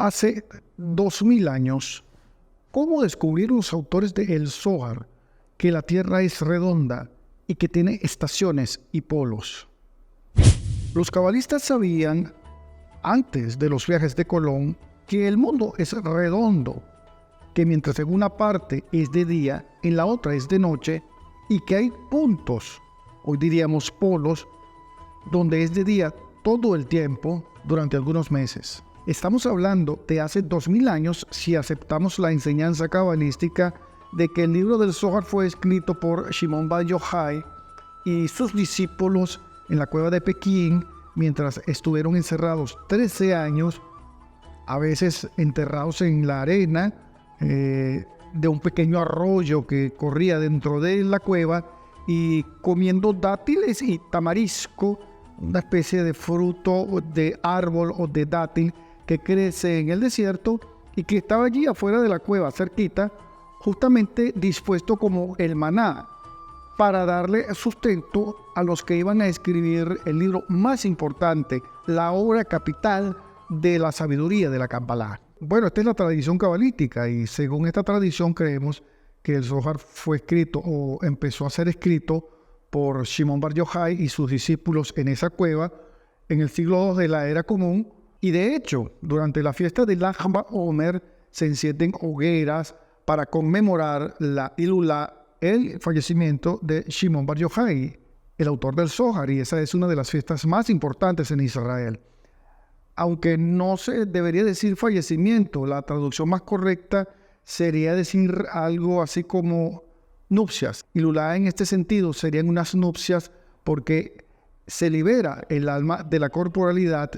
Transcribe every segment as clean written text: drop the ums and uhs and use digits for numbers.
Hace 2000 años, ¿cómo descubrieron los autores de El Zohar que la Tierra es redonda y que tiene estaciones y polos? Los cabalistas sabían, antes de los viajes de Colón, que el mundo es redondo, que mientras en una parte es de día, en la otra es de noche, y que hay puntos, hoy diríamos polos, donde es de día todo el tiempo durante algunos meses. Estamos hablando de hace 2000 años si aceptamos la enseñanza cabalística de que el libro del Zohar fue escrito por Shimon Bar Yochai y sus discípulos en la cueva de Pekín mientras estuvieron encerrados 13 años, a veces enterrados en la arena de un pequeño arroyo que corría dentro de la cueva y comiendo dátiles y tamarisco, una especie de fruto de árbol o de dátil que crece en el desierto y que estaba allí afuera de la cueva, cerquita, justamente dispuesto como el maná para darle sustento a los que iban a escribir el libro más importante, la obra capital de la sabiduría de la Kabbalah. Bueno, esta es la tradición cabalística y según esta tradición creemos que el Zohar fue escrito o empezó a ser escrito por Shimon Bar Yochai y sus discípulos en esa cueva en el siglo II de la Era Común. Y de hecho, durante la fiesta de Lag BaOmer se encienden hogueras para conmemorar la Hilulá, el fallecimiento de Shimon Bar Yochai, el autor del Zohar, y esa es una de las fiestas más importantes en Israel. Aunque no se debería decir fallecimiento, la traducción más correcta sería decir algo así como nupcias. Hilulá en este sentido serían unas nupcias porque se libera el alma de la corporalidad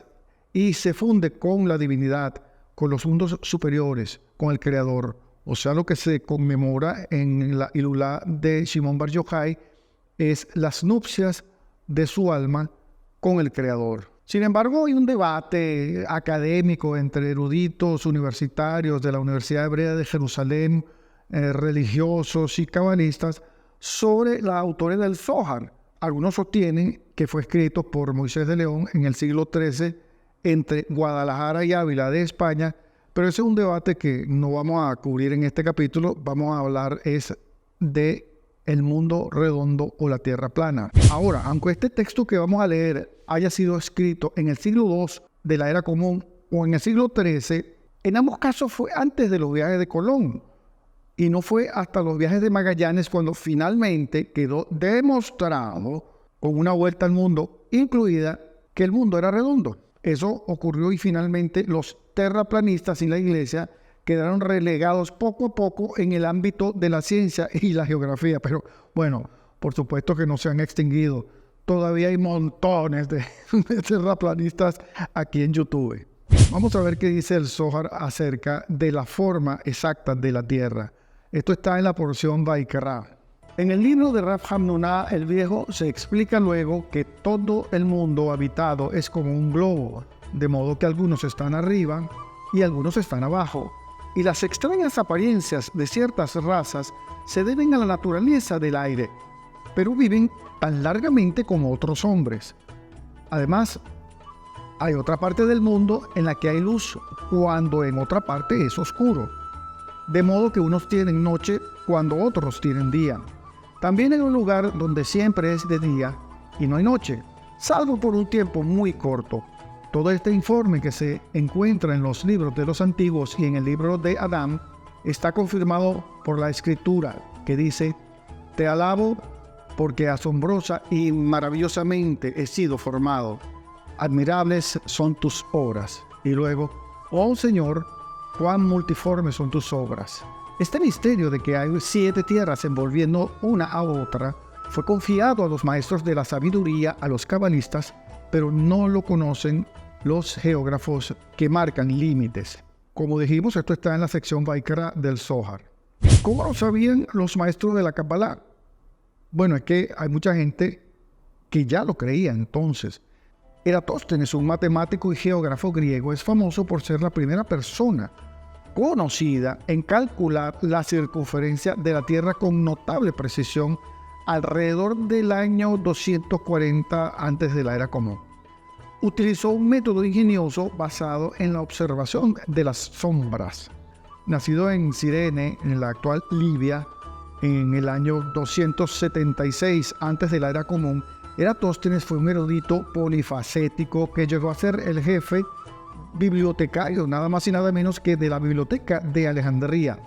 y se funde con la divinidad, con los mundos superiores, con el Creador. O sea, lo que se conmemora en la Hilulá de Shimon Bar Yochai es las nupcias de su alma con el Creador. Sin embargo, hay un debate académico entre eruditos universitarios de la Universidad Hebrea de Jerusalén, religiosos y cabalistas, sobre la autoría del Zohar. Algunos sostienen que fue escrito por Moisés de León en el siglo XIII entre Guadalajara y Ávila de España, pero ese es un debate que no vamos a cubrir en este capítulo. Vamos a hablar de el mundo redondo o la tierra plana. Ahora, aunque este texto que vamos a leer haya sido escrito en el siglo II de la Era Común o en el siglo XIII, en ambos casos fue antes de los viajes de Colón y no fue hasta los viajes de Magallanes cuando finalmente quedó demostrado con una vuelta al mundo incluida que el mundo era redondo. Eso ocurrió y finalmente los terraplanistas y la iglesia quedaron relegados poco a poco en el ámbito de la ciencia y la geografía. Pero bueno, por supuesto que no se han extinguido. Todavía hay montones de terraplanistas aquí en YouTube. Vamos a ver qué dice el Zohar acerca de la forma exacta de la Tierra. Esto está en la porción Vaikra. En el libro de Rav Hamnuna el Viejo se explica luego que todo el mundo habitado es como un globo, de modo que algunos están arriba y algunos están abajo. Y las extrañas apariencias de ciertas razas se deben a la naturaleza del aire, pero viven tan largamente como otros hombres. Además, hay otra parte del mundo en la que hay luz, cuando en otra parte es oscuro. De modo que unos tienen noche cuando otros tienen día. También hay un lugar donde siempre es de día y no hay noche, salvo por un tiempo muy corto. Todo este informe que se encuentra en los libros de los antiguos y en el libro de Adán está confirmado por la Escritura, que dice: «Te alabo porque asombrosa y maravillosamente he sido formado. Admirables son tus obras». Y luego: «Oh Señor, cuán multiformes son tus obras». Este misterio de que hay 7 tierras envolviendo una a otra fue confiado a los maestros de la sabiduría, a los cabalistas, pero no lo conocen los geógrafos que marcan límites. Como dijimos, esto está en la sección Vaikra del Zohar. ¿Cómo lo sabían los maestros de la Kabbalah? Bueno, es que hay mucha gente que ya lo creía entonces. Eratóstenes, un matemático y geógrafo griego, es famoso por ser la primera persona conocida en calcular la circunferencia de la Tierra con notable precisión alrededor del año 240 antes de la Era Común. utilizó un método ingenioso basado en la observación de las sombras. Nacido en Cirene, en la actual Libia, en el año 276 antes de la era común, Eratóstenes fue un erudito polifacético que llegó a ser el jefe bibliotecario, nada más y nada menos que de la Biblioteca de Alejandría.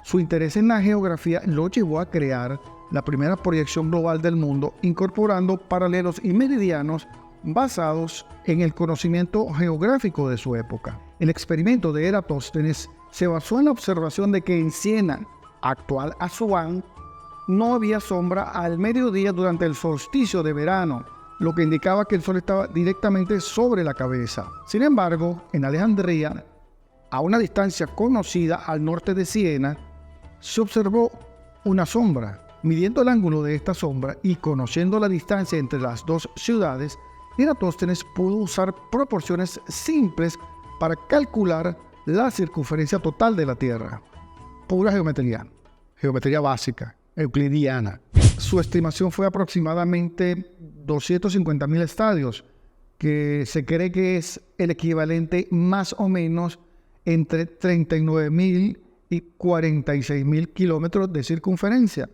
Su interés en la geografía lo llevó a crear la primera proyección global del mundo, incorporando paralelos y meridianos basados en el conocimiento geográfico de su época. El experimento de Eratóstenes se basó en la observación de que en Siena, actual Asuán, no había sombra al mediodía durante el solsticio de verano, lo que indicaba que el sol estaba directamente sobre la cabeza. Sin embargo, en Alejandría, a una distancia conocida al norte de Siena, se observó una sombra. Midiendo el ángulo de esta sombra y conociendo la distancia entre las dos ciudades, Eratóstenes pudo usar proporciones simples para calcular la circunferencia total de la Tierra. Pura geometría básica, euclidiana. Su estimación fue aproximadamente 250.000 estadios, que se cree que es el equivalente más o menos entre 39.000 y 46.000 kilómetros de circunferencia,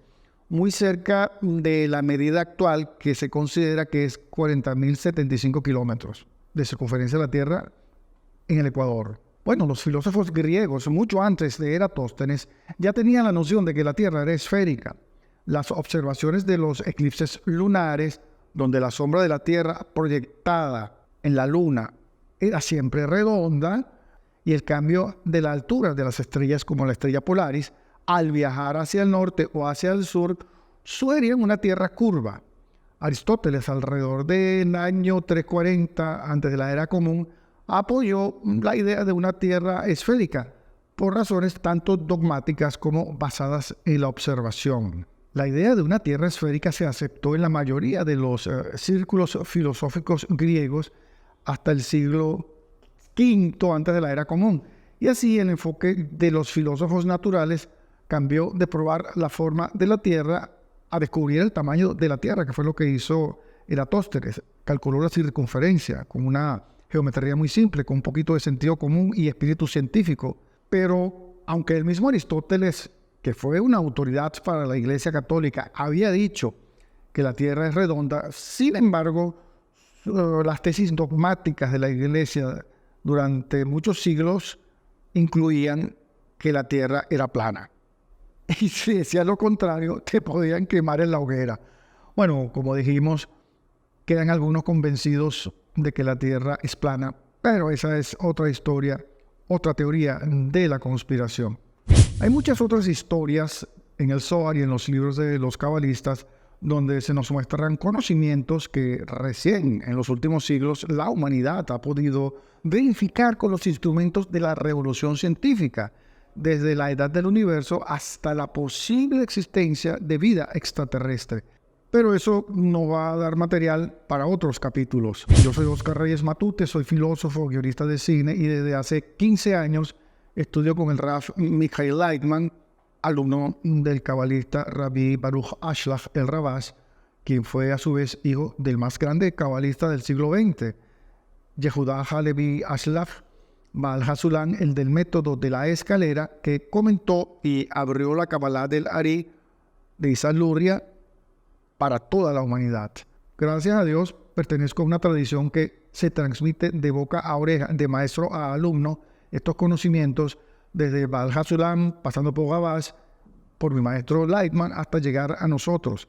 muy cerca de la medida actual que se considera que es 40.075 kilómetros de circunferencia de la Tierra en el Ecuador. Bueno, los filósofos griegos, mucho antes de Eratóstenes, ya tenían la noción de que la Tierra era esférica. Las observaciones de los eclipses lunares, donde la sombra de la Tierra proyectada en la Luna era siempre redonda, y el cambio de la altura de las estrellas como la estrella Polaris, al viajar hacia el norte o hacia el sur, sugerían una Tierra curva. Aristóteles, alrededor del año 340 antes de la era común, apoyó la idea de una Tierra esférica, por razones tanto dogmáticas como basadas en la observación. La idea de una Tierra esférica se aceptó en la mayoría de los círculos filosóficos griegos hasta el siglo V antes de la era común. Y así el enfoque de los filósofos naturales cambió de probar la forma de la Tierra a descubrir el tamaño de la Tierra, que fue lo que hizo Eratóstenes. Calculó la circunferencia con una geometría muy simple, con un poquito de sentido común y espíritu científico. Pero aunque el mismo Aristóteles, que fue una autoridad para la Iglesia Católica, había dicho que la Tierra es redonda, sin embargo, las tesis dogmáticas de la Iglesia durante muchos siglos incluían que la Tierra era plana. Y si decías lo contrario, te podían quemar en la hoguera. Bueno, como dijimos, quedan algunos convencidos de que la Tierra es plana, pero esa es otra historia, otra teoría de la conspiración. Hay muchas otras historias en el Zohar y en los libros de los cabalistas donde se nos muestran conocimientos que recién en los últimos siglos la humanidad ha podido verificar con los instrumentos de la revolución científica, desde la edad del universo hasta la posible existencia de vida extraterrestre. Pero eso no va a dar material para otros capítulos. Yo soy Oscar Reyes Matute, soy filósofo, guionista de cine y desde hace 15 años estudio con el Rav Michael Lightman, alumno del cabalista Rabbi Baruch Ashlach el Rabás, quien fue a su vez hijo del más grande cabalista del siglo XX, Yehudah Halevi Ashlach Baal Hasulam, el del método de la escalera, que comentó y abrió la Kabbalah del Ari de Isaac Luria para toda la humanidad. Gracias a Dios, pertenezco a una tradición que se transmite de boca a oreja, de maestro a alumno, estos conocimientos desde Baal Hasulam, pasando por Gabás, por mi maestro Lightman, hasta llegar a nosotros.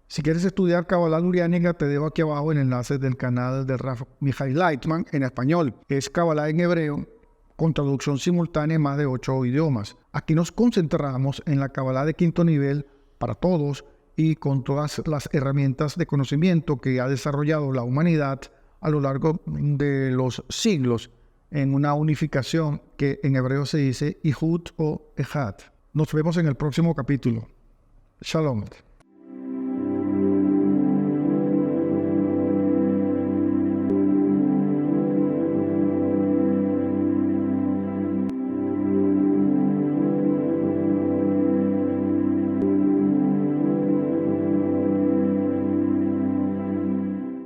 Si quieres estudiar Kabbalah Luriánica, te dejo aquí abajo el enlace del canal del Rav Michael Lightman en español. Es Kabbalah en hebreo, con traducción simultánea en más de 8 idiomas. Aquí nos concentramos en la Kabbalah de quinto nivel para todos y con todas las herramientas de conocimiento que ha desarrollado la humanidad a lo largo de los siglos en una unificación que en hebreo se dice Ihud o Echad. Nos vemos en el próximo capítulo. Shalom.